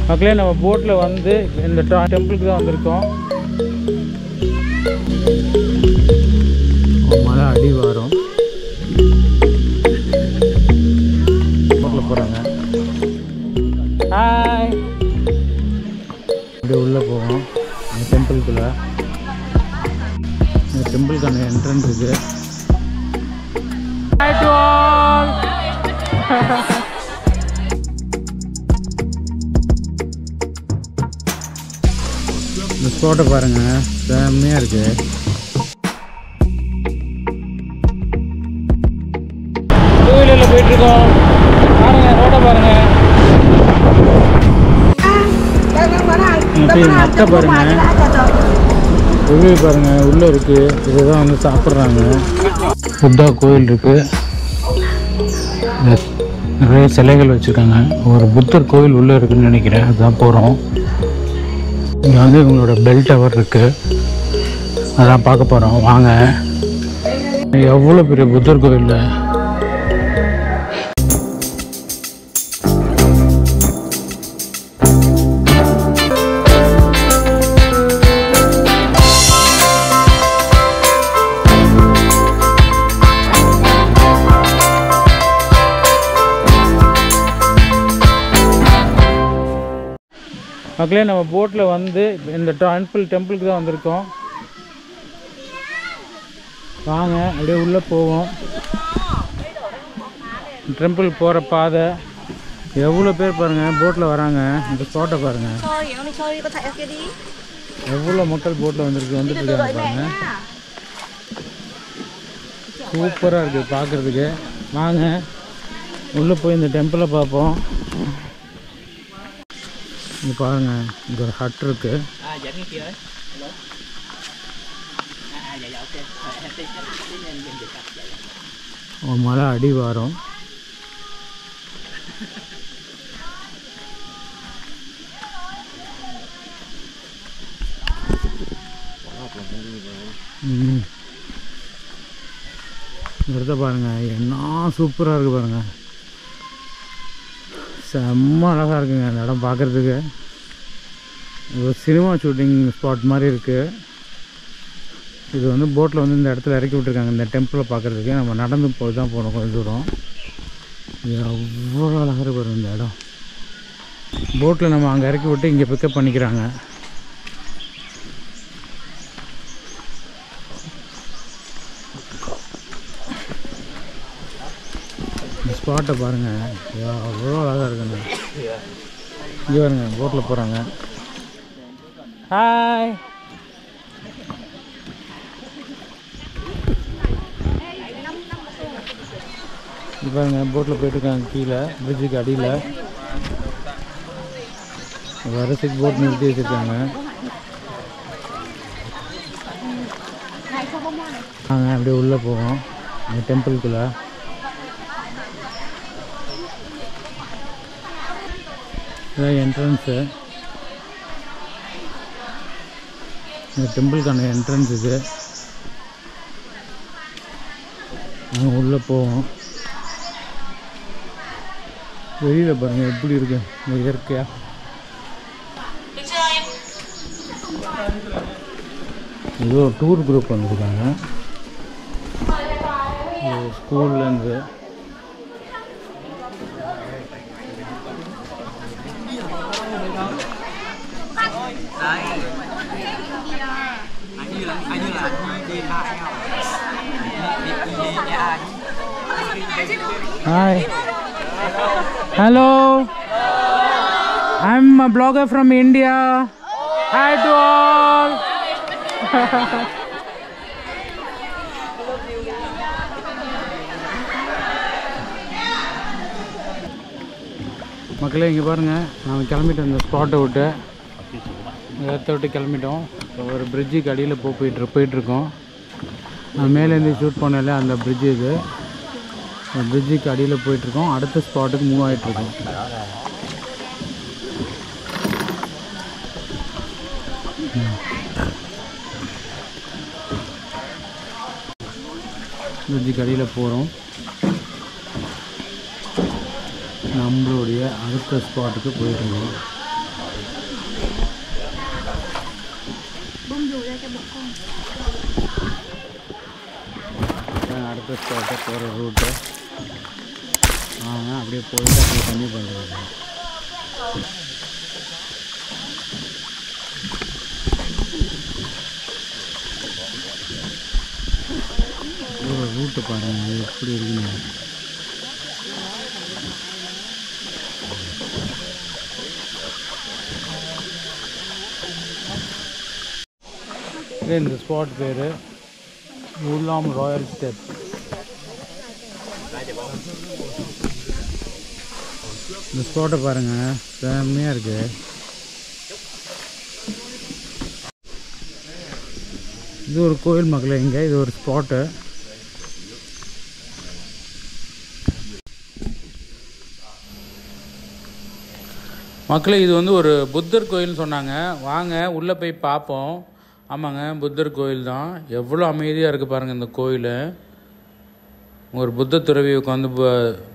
மக்களே நம்ம போட்டில் வந்து இந்த டெம்பிளுக்கு தான் வந்திருக்கோம். மழை அடி வாரம் போட்டில் போகிறாங்க. ஹாய், அப்படியே உள்ளே போவோம் இந்த டெம்பிளுக்குள்ளே. இந்த டெம்பிளுக்கான என்ட்ரன்ஸ் இருக்குது. இந்த ஸ்பாட்டை பாருங்கள், செம்மையாக இருக்குது. டூ வீலரில் போயிட்டுருக்கோம். பாருங்கள், ரோட்டை பாருங்கள். மட்டை பாருங்கள், கோவில் பாருங்கள் உள்ளே இருக்குது. இதுதான் வந்து சாப்பிட்றாங்க. புத்தா கோயில் இருக்குது. நிறைய சிலைகள் வச்சுருக்காங்க. ஒரு புத்தர் கோவில் உள்ளே இருக்குதுன்னு நினைக்கிறேன். அதுதான் போகிறோம். இங்கே வந்து இவங்களோட பெல் டவர் இருக்குது. அதான் பார்க்க போகிறோம். வாங்க. எவ்வளோ பெரிய புத்தர் கோயில். மக்களே நம்ம போட்டில் வந்து இந்த டெம்பிளுக்கு தான் வந்திருக்கோம். வாங்க அப்படியே உள்ளே போவோம். டெம்பிள் போகிற பாதை. எவ்வளோ பேர் பாருங்கள் போட்டில் வராங்க. இந்த ஸ்பாட்டை பாருங்கள், எவ்வளோ மக்கள் போட்டில் வந்துட்டு இருக்காங்க பாருங்கள். சூப்பராக இருக்குது பார்க்குறதுக்கு. வாங்க உள்ளே போய் இந்த டெம்பிளை பார்ப்போம். இங்கே பாருங்கள், இங்கே ஒரு ஹட் இருக்குது. மழை அடி வாரம். இடத்த பாருங்கள், என்ன சூப்பராக இருக்குது பாருங்கள். செம்ம அழகாக இருக்குங்க அந்த இடம் பார்க்குறதுக்கு. ஒரு சினிமா ஷூட்டிங் ஸ்பாட் மாதிரி இருக்குது. இது வந்து போட்டில் வந்து இந்த இடத்துல இறக்கி விட்டுருக்காங்க இந்த டெம்பிளை பார்க்குறதுக்கு. நம்ம நடந்து போய் தான் போகணும் கொஞ்சம் தூரம். இது அவ்வளோ அழகாக இருக்கும் இந்த இடம். போட்டில் நம்ம அங்கே இறக்கி விட்டு இங்கே பிக்கப் பண்ணிக்கிறாங்க. இந்த ஸ்பாட்டை பாருங்கள், அவ்வளோ அழகாக இருக்குங்க. இங்கே பாருங்க, போட்டில் போகிறாங்க. ஹாய், இது பாருங்க போட்டில் போயிட்டுருக்காங்க. கீழே பிரிட்ஜுக்கு அடியில் வரிசைக்கு போட் நிறுத்தி வச்சுருக்காங்க. நாங்கள் அப்படியே உள்ளே போவோம் இந்த டெம்பிளுக்குள்ளே. இதான் என்ட்ரன்ஸு. இந்த டெம்பிளுக்கான என்ட்ரன்ஸ் இது. நாங்கள் உள்ளே போவோம். வெளியில் பாருங்கள் எப்படி இருக்கு இந்த இயற்கையாக. இது ஒரு டூர் குரூப் வந்துருக்காங்க ஸ்கூல்லேருந்து. Hi. Hello. I'm a blogger from India. Hi to all. மக்களே இங்கே பாருங்கள், நாங்கள் கிளம்பிட்டோம் இந்த ஸ்பாட்டை விட்டு. இடத்த விட்டு கிளம்பிட்டோம். ஒரு பிரிட்ஜுக்கு அடியில் போயிட்டுருக்கோம். நான் மேலேருந்து ஷூட் பண்ணல அந்த பிரிட்ஜு. இது பிரிட்ஜுக்கு அடியில் போயிட்டுருக்கோம். அடுத்த ஸ்பாட்டுக்கு மூவ் ஆகிட்ருக்கோம். பிரிட்ஜுக்கு அடியில் போகிறோம். நம்மளுடைய அடுத்த ஸ்பாட்டுக்கு போயிட்டுருக்கோம். அடுத்த ஸ்பாட்டை போகிற ரூட்டு அப்படியே போயிட்டு அப்படியே கம்மி பண்ணுறாங்க. ரூட்டு பாருங்கள் எப்படி இருக்குன்னு. இந்த ஸ்பாட் பேர் உல்லாம் ராயல் ஸ்டெப். இந்த ஸ்பாட்டை பாருங்கள் செம்மையாக இருக்குது. இது ஒரு கோயில் மக்களே. இங்கே இது ஒரு ஸ்பாட்டு. மக்களே இது வந்து ஒரு புத்தர் கோயில்னு சொன்னாங்க. வாங்க உள்ளே போய் பார்ப்போம். ஆமாங்க, புத்தர் கோயில் தான். எவ்வளோ அமைதியாக இருக்குது பாருங்கள் இந்த கோயில். ஒரு புத்த துறவி உட்காந்து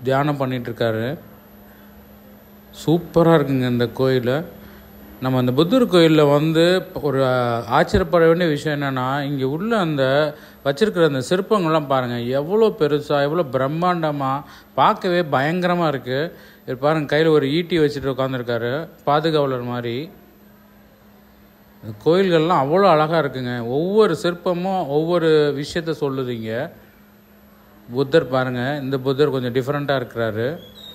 தியானம் பண்ணிகிட்ருக்காரு. சூப்பராக இருக்குங்க இந்த கோயில். நம்ம அந்த புத்தர் கோயிலில் வந்து ஒரு ஆச்சரியப்பட வேண்டிய விஷயம் என்னென்னா, இங்கே உள்ள அந்த வச்சுருக்கிற அந்த சிற்பங்கள்லாம் பாருங்கள் எவ்வளோ பெருசாக எவ்வளோ பிரம்மாண்டமாக, பார்க்கவே பயங்கரமாக இருக்குது. இது பாருங்கள், கையில் ஒரு ஈட்டி வச்சுட்டு உட்காந்துருக்காரு, பாதுகாவலர் மாதிரி. இந்த கோயில்கள்லாம் அவ்வளோ அழகாக இருக்குங்க. ஒவ்வொரு சிற்பமும் ஒவ்வொரு விஷயத்த சொல்லுதுங்க. புத்தர் பாருங்கள், இந்த புத்தர் கொஞ்சம் டிஃப்ரெண்ட்டாக இருக்கிறாரு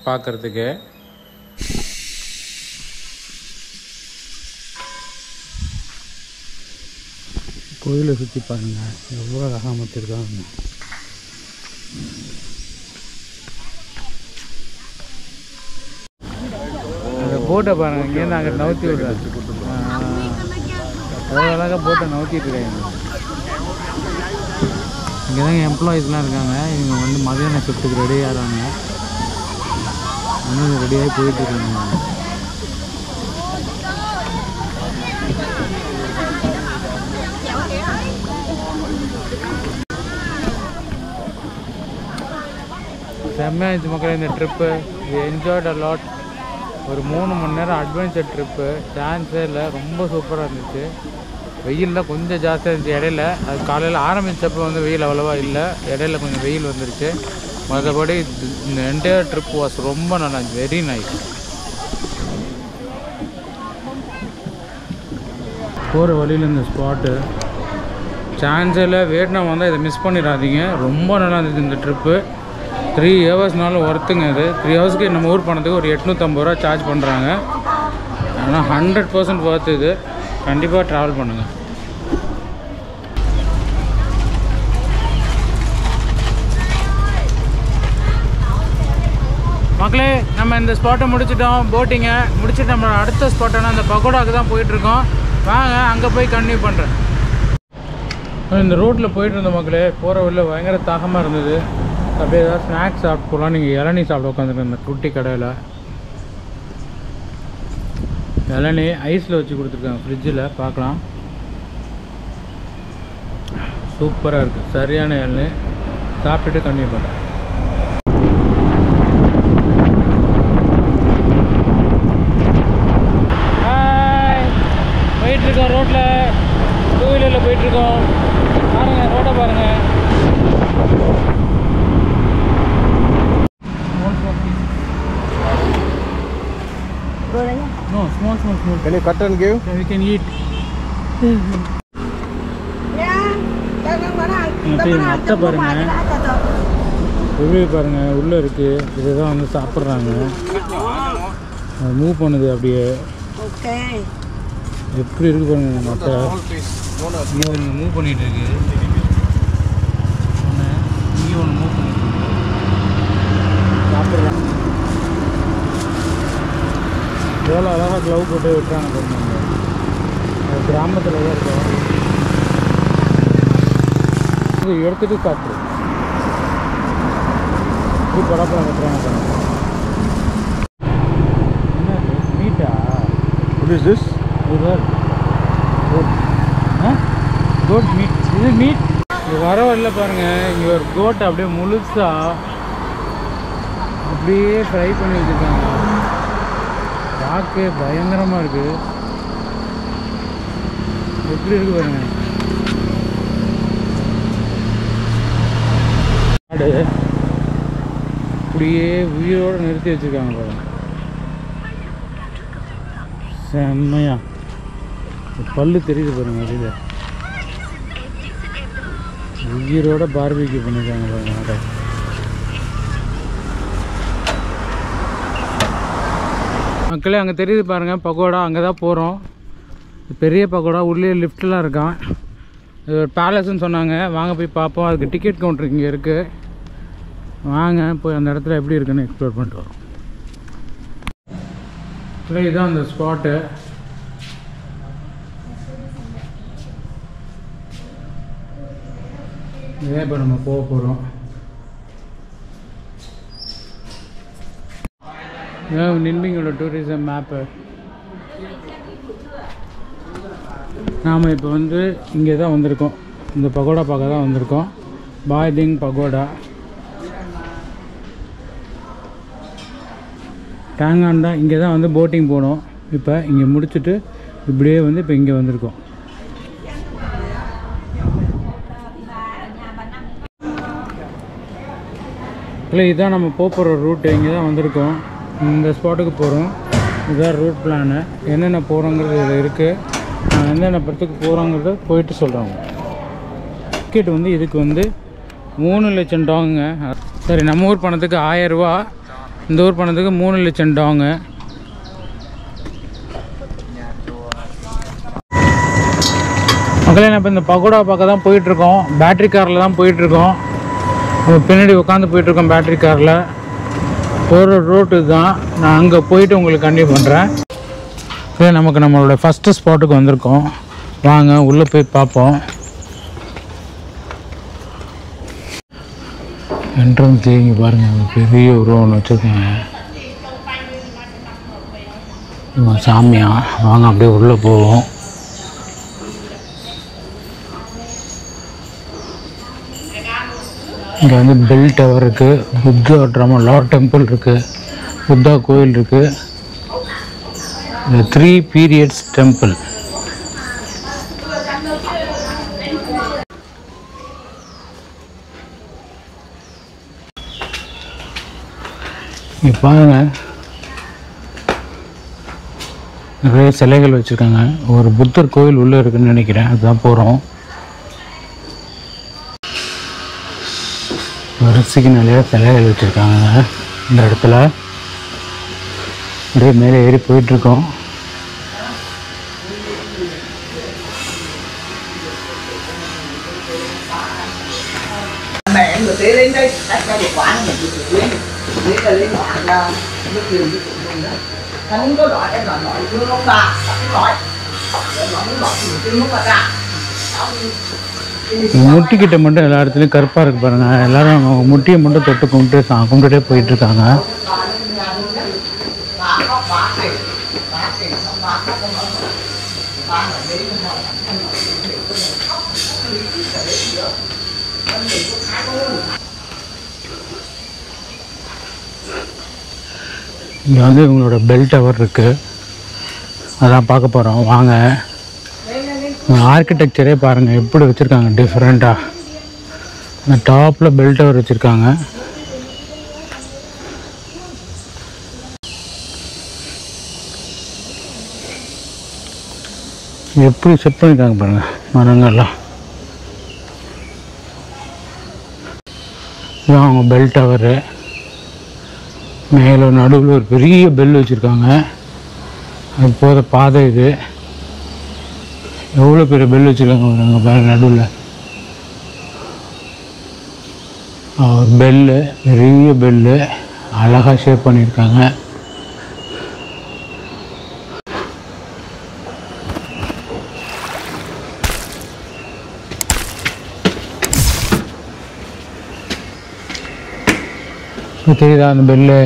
பார்க்குறதுக்கு. கோயிலை சுற்றி பாருங்கள் எவ்வளோ அழகாக அமைச்சிருக்காங்க. அந்த போட்டை பாருங்கள், இங்கேருந்து அங்கே நவுத்தி விடுறாரு. எவ்வளோ அழகாக போட்டை நவுத்திட்டு இருக்காங்க. இங்கே தாங்க எம்ப்ளாயீஸ்லாம் இருக்காங்க. இவங்க வந்து மதியான ஷிஃப்ட்டுக்கு ரெடி ஆகிறாங்க. இன்னும் ரெடியாகி போயிட்டுருக்காங்க. செம்மையாக இருந்துச்சு மக்களே இந்த ட்ரிப்பு. Enjoyed a lot. ஒரு 3 மணி நேரம் அட்வென்ச்சர் ட்ரிப்பு. சான்ஸே இல்லை, ரொம்ப சூப்பராக இருந்துச்சு. வெயில் தான் கொஞ்சம் ஜாஸ்தியாக இருந்துச்சு இடையில. அது காலையில் ஆரம்பித்தப்போ வந்து வெயில் அவ்வளோவா இல்லை, இடையில கொஞ்சம் வெயில் வந்துருச்சு. மற்றபடி இந்த என்டையர் ட்ரிப் வாஸ் ரொம்ப நல்லா இருந்துச்சு. Very nice. போகிற வழியில் இந்த ஸ்பாட்டு சான்ஸில் வியட்நாம் வந்தால் இதை மிஸ் பண்ணிடாதீங்க. ரொம்ப நல்லா இருந்துச்சு இந்த ட்ரிப்பு. 3 ஹவர்ஸ்னாலும் ஒர்த்துங்க. இது 3 ஹவர்ஸ்க்கு நம்ம ஊர் போனதுக்கு ஒரு 850 ரூபா சார்ஜ் பண்ணுறாங்க. ஆனால் 100% ஒர்த். இது கண்டிப்பாக ட்ராவல் பண்ணுங்கள். மக்களே நம்ம இந்த ஸ்பாட்டை முடிச்சிட்டோம். போட்டிங்கை முடிச்சுட்டு நம்ம அடுத்த ஸ்பாட்டான அந்த பகோடாவுக்கு தான் போயிட்டுருக்கோம். வாங்க அங்கே போய் கன்டினியூ பண்ணுறேன். இந்த ரோட்டில் போயிட்டு இருந்த மக்களே, போகிற வழியில் பயங்கர தாகமாக இருந்தது. அப்படியே ஏதாவது ஸ்நாக்ஸ் சாப்பிட்டு போகலாம். நீங்கள் இளநீ சாப்பிட உட்காந்துருக்கேன் இந்த குட்டி கடையில். இளநீ ஐஸில் வச்சு கொடுத்துருக்காங்க ஃப்ரிட்ஜில். பார்க்கலாம், சூப்பராக இருக்குது. சரியான இளநீ. சாப்பிட்டுட்டு கன்டினியூ பண்ணுறேன். போயிட்டுருக்கோம் ரோட்டில், 2 வீலரில் போயிட்டுருக்கோம். பாருங்கள் ரோட்டை பாருங்கள். No, small. Can you cut and give? Yeah, we can eat. அத்தை பாருங்க, பாருங்க உள்ளே இருக்குது. இதுதான் வந்து சாப்பிட்றாங்க. மூவ் பண்ணுது அப்படியே. எப்படி இருக்கு பாருங்க மட்டை. இங்கே ஒன்று மூவ் பண்ணிகிட்டு இருக்கு. இங்கே ஒன்று மூவ் பண்ணிட்டு இருக்கு. சாப்பிட்றாங்க. எவ்வளோ அழகாக க்ளவ் போட்டு விட்டுறாங்க பாருங்க. அது கிராமத்தில் தான் இருக்கும். இது எடுத்துகிட்டு சாப்பிட்ரு. இப்படி படப்படம் விட்டுறாங்க பாருங்க. என்னது மீட்டா? What is this? Goat meat. இது மீட். இது வர வரல பாருங்கள். இங்கே ஒரு கோட்டை அப்படியே முழுசாக அப்படியே ஃப்ரை பண்ணி வச்சுருக்காங்க. பார்க்க பயங்கரமாக இருக்குது. எப்படி இருக்குது பாருங்க. அப்படியே உயிரோடு நிறுத்தி வச்சுருக்காங்க பாருங்க. செம்மையா பல்லு தெரியுது பாருங்க. வெளியில் உயிரோட பார்பிக்யூ பண்ணியிருக்காங்க பாருங்க. ஆட்டை மக்களே அங்கே தெரியுது பாருங்கள் பகோடா. அங்கே தான் போகிறோம். பெரிய பகோடா, உள்ளே லிஃப்ட்லாம் இருக்கான். இது ஒரு பேலஸ்ன்னு சொன்னாங்க. வாங்க போய் பார்ப்போம். அதுக்கு டிக்கெட் கவுண்டர் இங்கே இருக்குது. வாங்க போய் அந்த இடத்துல எப்படி இருக்குன்னு எக்ஸ்ப்ளோர் பண்ணிட்டு வரோம். இதுதான் அந்த ஸ்பாட்டு. இதே இப்போ நம்ம போக போகிறோம். நின்பிங்கோட டூரிசம் மேப்பு. நாம் இப்போ வந்து இங்கே தான் வந்திருக்கோம். இந்த பகோடா பார்க்க தான் வந்திருக்கோம். பாய்திங் பகோடா. டேங்கான் தான். இங்கே தான் வந்து போட்டிங் போனோம். இப்போ இங்கே முடிச்சுட்டு இப்படியே வந்து இப்போ இங்கே வந்திருக்கோம். இல்லை இதுதான் நம்ம போகிற ரூட்டு. இங்கே தான் வந்திருக்கோம். இந்த ஸ்பாட்டுக்கு போகிறோம். இதுதான் ரூட் பிளானு. என்னென்ன போகிறோங்கிறது இதில் இருக்குது. நான் எந்தெந்த படத்துக்கு போகிறோங்கிறத போயிட்டு சொல்கிறாங்க. டிக்கெட் வந்து இதுக்கு வந்து 3 லட்சம் டாங்குங்க. சரி, நம்ம ஊர் பணத்துக்கு 1000 ரூபா. இந்த ஊர் பணத்துக்கு 3 லட்சம் டாங்கு. மக்களே நான் இப்போ இந்த பகோடா பார்க்க தான் போயிட்டுருக்கோம். பேட்ரி காரில் தான் போயிட்டுருக்கோம். நம்ம பின்னாடி உட்காந்து போயிட்டுருக்கோம் பேட்ரி காரில். போகிற ரோட்டு தான். நான் அங்கே போயிட்டு உங்களுக்கு கண்டினியூ பண்ணுறேன். நமக்கு நம்மளோட ஃபஸ்ட்டு ஸ்பாட்டுக்கு வந்திருக்கோம். வாங்க உள்ளே போய் பார்ப்போம். என்ட்ரன்ஸ் இங்கே பாருங்கள், பெரிய உருவம் ஒன்று வச்சுருக்காங்க. இவங்க சாமியா. வாங்க அப்படியே உள்ளே போவோம். இங்கே வந்து பெல் டவர் இருக்குது. புத்தா ட்ரமலா டெம்பிள் இருக்குது. புத்தா கோயில் இருக்குது. இந்த 3 periods டெம்பிள். இங்கே பாருங்க, நிறைய சிலைகள் வச்சுருக்காங்க. ஒரு புத்தர் கோயில் உள்ளே இருக்குதுன்னு நினைக்கிறேன். அதுதான் போகிறோம். வரிசைக்கு நிறைய சிலைகள் வச்சுருக்காங்க இந்த இடத்துல. அப்படியே மேலே ஏறி போயிட்டுருக்கோம். முட்டிக்கிட்ட மட்டும் எல்லா இடத்துலையும் கருப்பாக இருக்கு பாருங்க. எல்லாரும் முட்டியை மட்டும் தொட்டு கும்பிட்டுட்டே போயிட்டுருக்காங்க. இங்கே வந்து இவங்களோட பெல் டவர் இருக்குது. அதான் பார்க்க போகிறோம். வாங்க. ஆர்கிடெக்சரே பாருங்கள் எப்படி வச்சுருக்காங்க டிஃப்ரெண்ட்டாக. இந்த டாப்பில் பெல் டவர் வச்சுருக்காங்க. எப்படி செட் பண்ணியிருக்காங்க பாருங்கள் மரங்கள்லாம். இதுதான் அவங்க பெல் டவரு. மேலே நடுவில் ஒரு பெரிய பெல் வச்சுருக்காங்க. அது போகிற பாதை இது. எவ்வளோ பெரிய பெல் வச்சுருக்காங்க பாருங்க. நடுவில் ஒரு பெல்லு, பெரிய பெல்லு, அழகாக ஷேப் பண்ணியிருக்காங்க. தெரியுதா அந்த பெல்லு?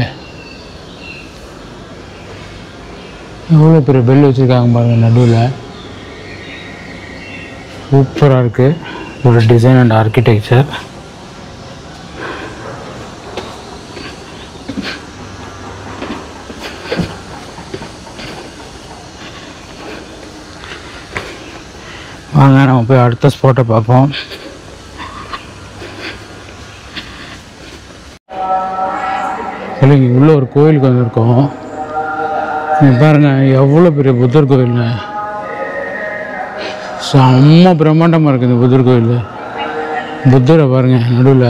எவ்வளோ பெரிய பெல் வச்சுருக்காங்க பாருங்கள் நடுவில். சூப்பராக இருக்குது இதோட டிசைன் அண்ட் ஆர்கிடெக்சர். வாங்க நம்ம போய் அடுத்த ஸ்பாட்டை பார்ப்போம். இல்லைங்க, உள்ள ஒரு கோயிலுக்கு வந்திருக்கோம். பாருங்கள் எவ்வளோ பெரிய புத்தர் கோயிலுங்க. செம்ம பிரம்மாண்டமாக இருக்குது இந்த புத்தர் கோயில். புத்தரை பாருங்கள் நடுவில்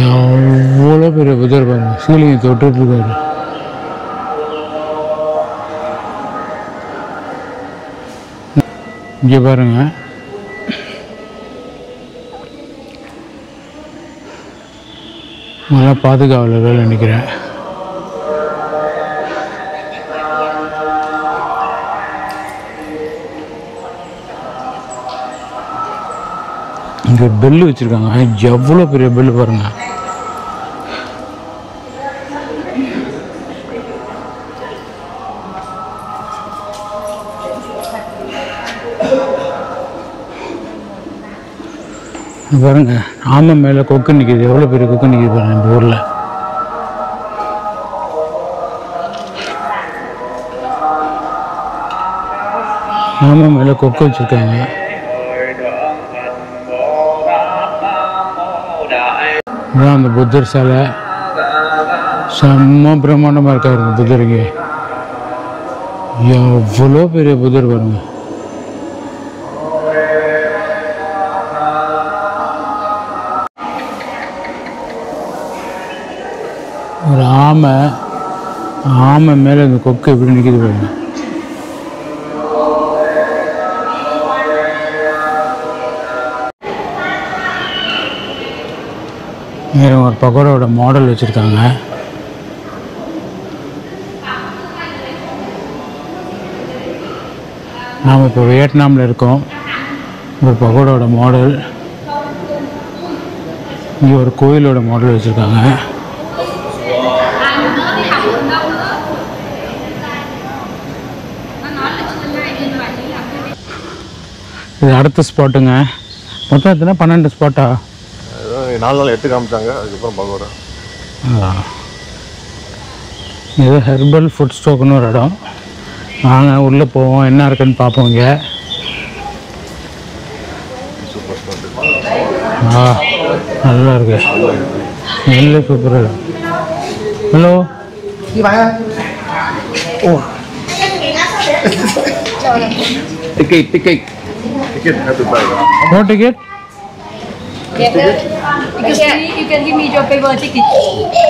எவ்வளோ பெரிய புத்தர் பாருங்கள். சீலிங்கை தொட்டுட்ருக்காரு. இங்கே பாருங்கள், நல்லா பாதுகாவலர்கள் நினைக்கிறேன். இங்கே பெல்லு வச்சுருக்காங்க. எவ்வளோ பெரிய பெல்லு பாருங்க. பாருங்க ஆமை மேலே கொக்கு நிற்கிது. எவ்வளோ பெரிய கொக்கு நிற்கிது பாருங்க இந்த ஊரில். ஆமை மேலே கொக்கு வச்சுருக்காங்க. அந்த புத்தர் சிலை செம்ம பிரம்மாண்டமாக இருக்காரு. இந்த புத்தருக்கு எவ்வளோ பெரிய புத்தர் பாருங்க. ஒரு ஆமை மேலே இந்த கொக்கு எப்படி நிற்கிது பாருங்க. ஒரு பகோடாவோட மாடல் வச்சுருக்காங்க. நாம் இப்போ வியட்நாமில் இருக்கோம். ஒரு பகோடாவோட மாடல். இங்கே ஒரு கோயிலோட மாடல் வச்சுருக்காங்க. இது அடுத்த ஸ்பாட்டுங்க. மொத்தம் எத்தனை 12 ஸ்பாட்டா? 4 நாள் 8 காமிச்சாங்க. அதுக்கப்புறம் பகோடா. இது ஹெர்பல் ஃபுட் ஸ்டோக்குன்னு ஒரு இடம். நாங்கள் உள்ளே போவோம், என்ன இருக்குன்னு பார்ப்போம். இங்கே நல்லா இருக்கு. நல்ல சூப்பராக இருக்கு. Hello Ticket. No ticket? You can give me your paper ticket.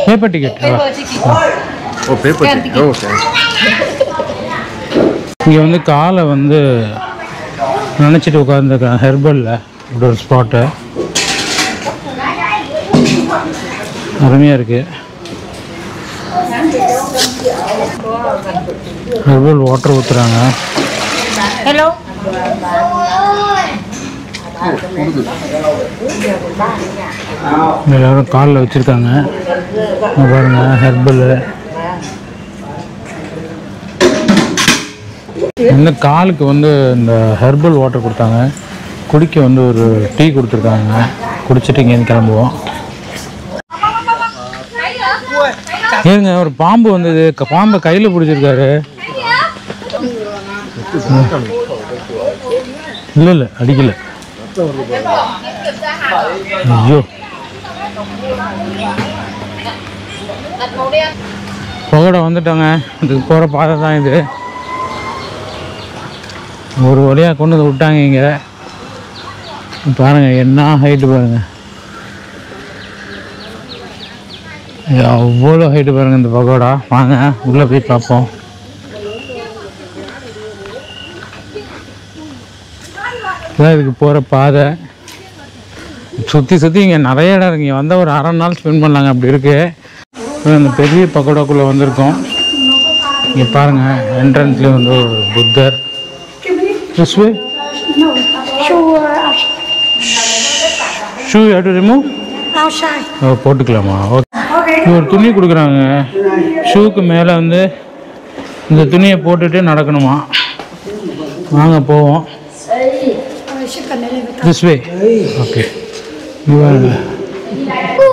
Paper ticket. Paper ticket. Oh, paper ticket. Oh, okay. இங்கே வந்து காலை வந்து நினச்சிட்டு உட்காந்துருக்கேன். ஹெர்பலில் இப்படி ஒரு ஸ்பாட்டு அருமையாக இருக்குது. ஹெர்பல் வாட்டர் ஊற்றுறாங்க. Hello. எல்லோரும் காலில் வச்சுருக்காங்க பாருங்க. ஹெர்பல் இந்த காலுக்கு வந்து இந்த ஹெர்பல் வாட்டர் கொடுத்தாங்க. குடிக்க வந்து ஒரு டீ கொடுத்துருக்காங்க. குடிச்சிட்டு இங்கேருந்து கிளம்புவோம். ஏங்க ஒரு பாம்பு வந்தது. பாம்பை கையில் பிடிச்சிருக்காரு. இல்லை அடிக்கலை. ஐயோ பகோடா வந்துட்டாங்க. இதுக்கு போகிற பாதை தான் இது. ஒரு வழியாக கொண்டு வந்து விட்டாங்க. இங்கே பாருங்கள் என்ன ஹைட்டு பாருங்கள். அவ்வளோ ஹைட்டு பாருங்கள் இந்த பகோடா. வாங்க உள்ளே போய் பார்ப்போம். இதுதான் இதுக்கு போகிற பாதை. சுற்றி இங்கே நிறைய இடம் இருக்குது. இங்கே வந்தால் ஒரு அரை நாள் ஸ்பெண்ட் பண்ணலாங்க. அப்படி இருக்குது. அந்த பெரிய பக்கோடாக்குள்ளே வந்திருக்கோம். இங்கே பாருங்கள் என்ட்ரன்ஸ்லேயே வந்து ஒரு புத்தர். ஷூ டு ரிமூவ் போட்டுக்கலாமா? ஓகே. ஒரு துணி கொடுக்குறாங்க. ஷூக்கு மேலே வந்து இந்த துணியை போட்டுட்டு நடக்கணுமா? வாங்க போவோம். This way. ஓகே.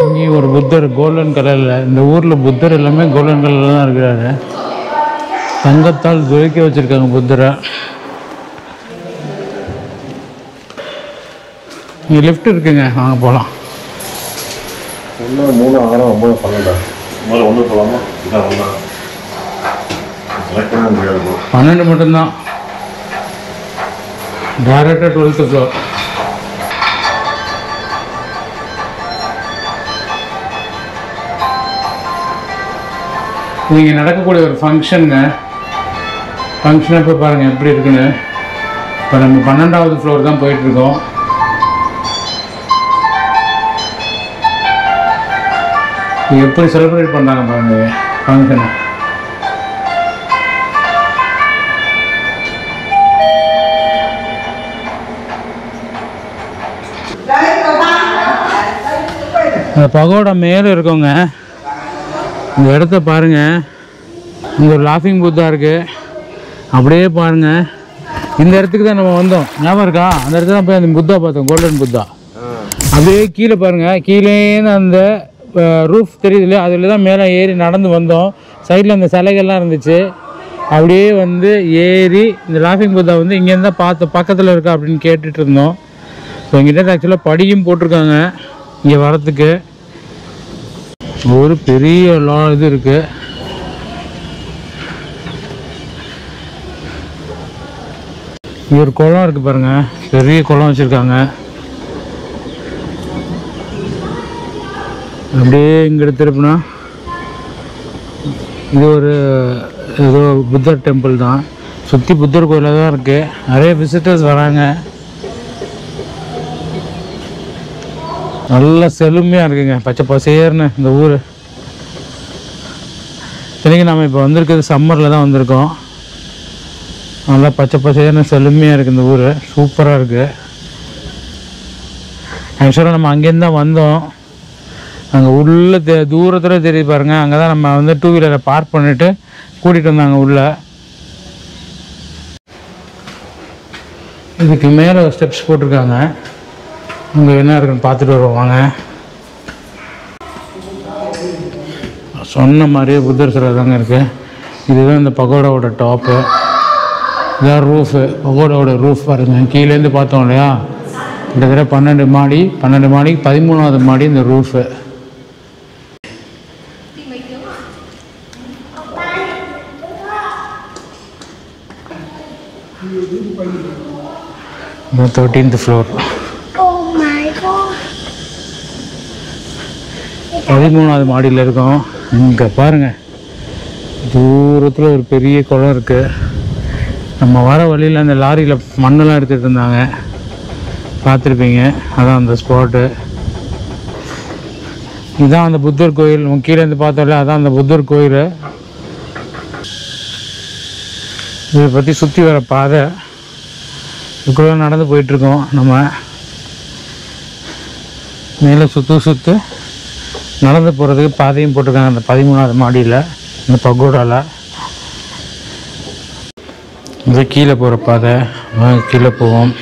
இங்கே ஒரு புத்தர் கோல்டன் கலரில். இந்த ஊரில் புத்தர் எல்லாமே கோல்டன் கலரில் தான் இருக்கிறாரு. தங்கத்தால் துவைக்க வச்சுருக்காங்க புத்தரை. இங்கே லிஃப்ட் இருக்குங்க. வாங்க போகலாம். ஒன்று 3 6 9 12 முதல்ல ஒன்று போகலாமா? இதான் ஒன்றா செலக்ட் பண்ண முடியாது bro. 12 மட்டும்தான். டைரக்டாக 12th ஃப்ளோர். இங்கே நடக்கக்கூடிய ஒரு ஃபங்க்ஷனுங்க. ஃபங்க்ஷனை போய் பாருங்கள் எப்படி இருக்குன்னு. இப்போ நம்ம 12வது ஃப்ளோர் தான் போயிட்டுருக்கோம். எப்படி செலிப்ரேட் பண்ணுறாங்க பாருங்க ஃபங்க்ஷனை. அந்த பகோடா மேலே இருக்கவங்க இந்த இடத்த பாருங்கள். இங்கே ஒரு லாஃபிங் புத்தா இருக்குது. அப்படியே பாருங்கள். இந்த இடத்துக்கு தான் நம்ம வந்தோம், ஞாபகம் இருக்கா? அந்த இடத்துல தான் போய் அந்த புத்தா பார்த்தோம், கோல்டன் புத்தா. அப்படியே கீழே பாருங்கள், கீழேன்னு அந்த ரூஃப் தெரியுது இல்லையா, அதில் தான் மேலே ஏறி நடந்து வந்தோம். சைடில் அந்த சிலைகள்லாம் இருந்துச்சு. அப்படியே வந்து ஏறி இந்த லாஃபிங் புத்தா வந்து இங்கேருந்து தான் பார்த்து பக்கத்தில் இருக்கா அப்படின்னு கேட்டுட்டு இருந்தோம். ஸோ எங்கிட்ட ஆக்சுவலாக படியும் போட்டிருக்காங்க இங்கே வரத்துக்கு. ஒரு பெரிய இது இருக்குது. இங்கே ஒரு குளம் இருக்குது பாருங்கள், பெரிய குளம் வச்சுருக்காங்க. அப்படியே இங்கே திருப்பினா இது ஒரு ஏதோ புத்தர் டெம்பிள் தான். சுற்றி புத்தர் கோயிலாக தான் இருக்குது. நிறைய விசிட்டர்ஸ் வராங்க. நல்லா செழுமையாக இருக்குங்க, பச்சை பசேர்னு இந்த ஊர். சரிங்க, நம்ம இப்போ வந்திருக்கிறது சம்மரில் தான் வந்திருக்கோம். நல்லா பச்சை பசேர்னு செழுமையாக இருக்குது இந்த ஊர். சூப்பராக இருக்குது. ஆக்சுவலாக நம்ம அங்கேருந்து தான் வந்தோம். அங்கே உள்ள தூரத்தில் தெரியுது பாருங்கள், அங்கே தான் நம்ம வந்து 2 வீலரை பார்க் பண்ணிவிட்டு கூட்டிகிட்டு வந்தாங்க உள்ளே. இதுக்கு மேலே ஸ்டெப்ஸ் போட்டிருக்காங்க. அங்கே என்ன இருக்குன்னு பார்த்துட்டு வருவாங்க. சொன்ன மாதிரியே புத்தர் சிலை தாங்க இருக்குது. இதுதான் இந்த பகோடாவோட டாப்பு. இதுதான் ரூஃபு, பகோடாவோட ரூஃப் பாருங்கள். கீழேருந்து பார்த்தோம் இல்லையா, கிட்டத்தட்ட 12 மாடி. 12 மாடிக்கு 13வது மாடி இந்த ரூஃபு. இந்த 13th ஃப்ளோர். 13வது மாடியில் இருக்கோம். இங்கே பாருங்கள், தூரத்தில் ஒரு பெரிய குளம் இருக்குது. நம்ம வர வழியில் அந்த லாரியில் மண்ணெல்லாம் எடுத்துகிட்டு இருந்தாங்க, பார்த்துருப்பீங்க. அதான் அந்த ஸ்பாட்டு. இதுதான் அந்த புத்தர் கோயில். கீழேருந்து பார்த்தோம்ல, அதான் அந்த புத்தர் கோயில். இதை பற்றி சுற்றி வர பாதை இதுக்குள்ளே நடந்து போயிட்டுருக்கோம். நம்ம மேலே சுற்று நடந்து போகிறதுக்கு பாதையும் போட்டிருக்காங்க அந்த 13வது மாடியில், இந்த பகோடாவில். இது கீழே போகிற பாதை, கீழே போவோம்.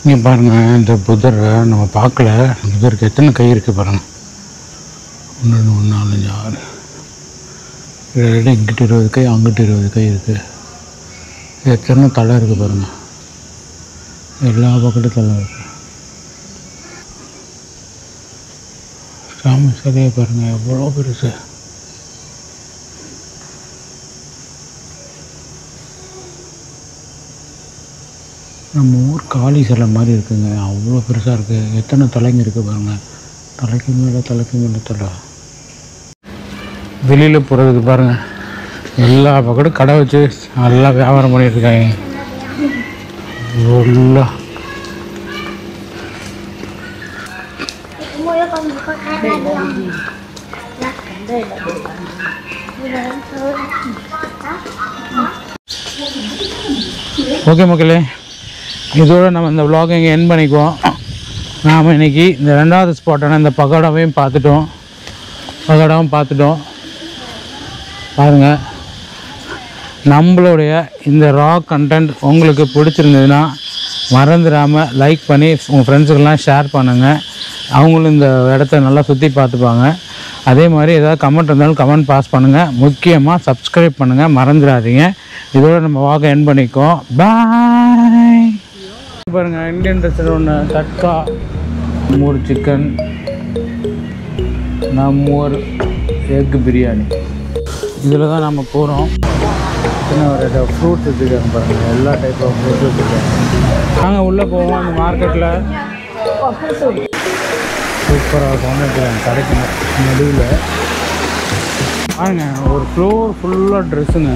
இங்கே பாருங்கள், இந்த புத்தரை நம்ம பார்க்கல. புத்தருக்கு எத்தனை கை இருக்குது பாருங்கள். 1 2 3 4 5 6 இங்கிட்டு 20 கை, அங்கிட்டு 20 கை இருக்குது. எத்தனை தலை இருக்குது பாருங்கள். எல்லா பக்கத்தும் தலை இருக்குது. சாமி சரியாக பாருங்கள், எவ்வளோ பெருசு. நம்ம ஊர் காளி சிலை மாதிரி இருக்குங்க, அவ்வளோ பெருசாக இருக்குது. எத்தனை தலைங்க இருக்குது பாருங்கள். தலைக்கு மேலே தலை. வெளியில் போகிறதுக்கு பாருங்கள், எல்லா பக்கமும் கடை வச்சு நல்லா வியாபாரம் பண்ணிகிட்ருக்காங்க. நல்லா ஓகே மக்களே, இதோடு நம்ம இந்த vlog இங்கே எண்ட் பண்ணிக்குவோம். நாம் இன்றைக்கி இந்த 2வது ஸ்பாட்டான இந்த பகோடாவையும் பார்த்துட்டோம். பாருங்கள், நம்மளுடைய இந்த ரா கண்டென்ட் உங்களுக்கு பிடிச்சிருந்ததுன்னா மறந்துடாமல் லைக் பண்ணி உங்கள் ஃப்ரெண்ட்ஸுக்கெல்லாம் ஷேர் பண்ணுங்கள். அவங்களும் இந்த இடத்த நல்லா சுற்றி பார்த்துப்பாங்க. அதே மாதிரி ஏதாவது கமெண்ட் இருந்தாலும் கமெண்ட் பாஸ் பண்ணுங்கள். முக்கியமாக சப்ஸ்கிரைப் பண்ணுங்கள், மறந்துடாதீங்க. இதோட நம்ம வாக்க எண்ட் பண்ணிக்கோம். பாய். பாருங்கள், இந்தியன் ரெஸ்டாரண்ட் தட்கா, நம்மூர் சிக்கன், நம்மூர் எக் பிரியாணி, இதில் தான் நம்ம போகிறோம். சின்ன ஒரு ஃப்ரூட்ஸ் வச்சுருக்காங்க பாருங்கள், எல்லா டைப் ஆஃப் ஃப்ரூட்ஸ் வச்சுருக்காங்க. நாங்கள் உள்ளே போவோம். அந்த மார்க்கெட்டில் சூப்பராக கொண்டு வச்சுருக்காங்க கடைக்கு நடுவில். பாருங்க, ஒரு ஃப்ளோர் ஃபுல்லாக ட்ரெஸ்ஸுங்க,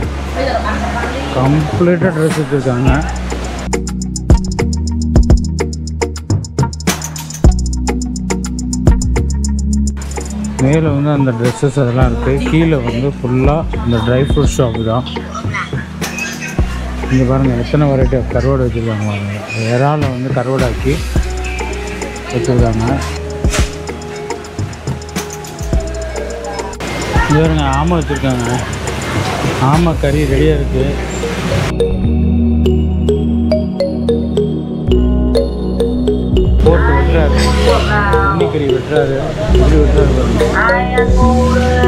கம்ப்ளீட்டாக ட்ரெஸ் வச்சுருக்காங்க. மேலே வந்து அந்த ட்ரெஸ்ஸஸ் அதெல்லாம் இருக்குது. கீழே வந்து ஃபுல்லாக இந்த ட்ரை ஃப்ரூட் ஷாப்பு தான். இங்கே பாருங்கள் எத்தனை வெரைட்டி ஆஃப் கருவாடு வச்சுருக்காங்க பாருங்கள். இறால வந்து கருவாடாக்கி வச்சுருக்காங்க. இது பாருங்க, ஆமை வச்சுருக்காங்க. ஆமை கறி ரெடியாக இருக்குது. போட்டு வெட்டுறாரு, கறி வெட்டுறாரு, இப்படி வெட்டுறாரு பாருங்க.